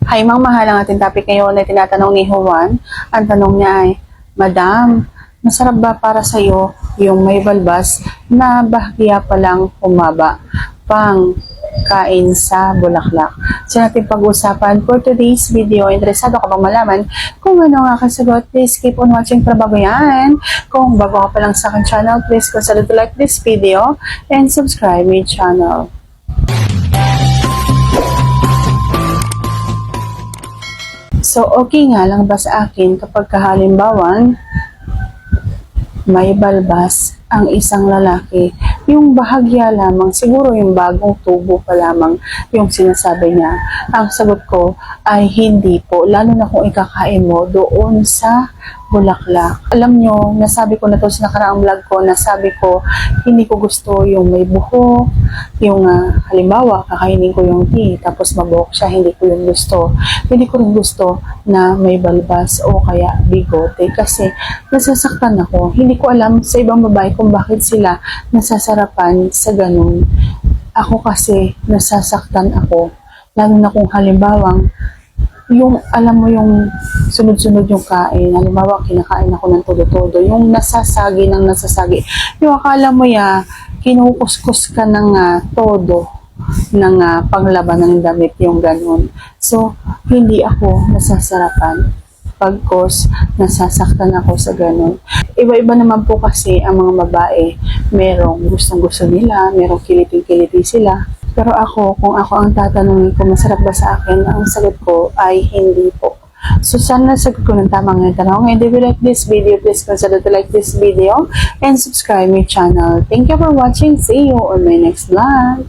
Hi, Mang Mahal, ang ating topic ngayon ay tinatanong ni Juan. Ang tanong niya ay, Madam, masarap ba para sa iyo yung may balbas na bahagya pa lang humaba pang kain sa bulaklak? So natin pag-usapan for today's video. Interesado ka bang malaman kung ano nga kasagot? Please keep on watching para bago yan. Kung bago ka pa lang sa aking channel, please consider to like this video and subscribe my channel. So, okay nga lang ba sa akin kapag halimbawa may balbas ang isang lalaki, yung bahagya lamang, siguro yung bagong tubo pa lamang yung sinasabi niya. Ang sagot ko ay hindi po, lalo na kung ikakain mo doon sa bulaklak. Alam nyo, nasabi ko na to sa nakaraang vlog ko, nasabi ko, hindi ko gusto yung may buhok, yung halimbawa, kakainin ko yung tea, tapos mabuhok siya, hindi ko yung gusto. Hindi ko rin gusto na may balbas o kaya bigote kasi nasasaktan ako. Hindi ko alam sa ibang babae kung bakit sila nasasarapan sa ganun. Ako kasi nasasaktan ako. Lalo na kung halimbawang yung alam mo yung sunod-sunod yung kain. Halimbawa, kinakain ako ng todo-todo. Yung nasasagi ng nasasagi. Yung akala mo kinukuskus ka ng todo ng panglaban ng damit, yung ganun. So, hindi ako nasasarapan. Pagkos, nasasaktan ako sa ganun. Iba-iba naman po kasi ang mga babae. Merong gustong-gusto nila, merong kiliti-kiliti sila. Pero ako, kung ako ang tatanungin kung masarap ba sa akin, ang sagot ko ay hindi po. So, sana nasagot ko ng tama ngayong tanong. And if you like this video, please consider to like this video and subscribe my channel. Thank you for watching. See you on my next vlog.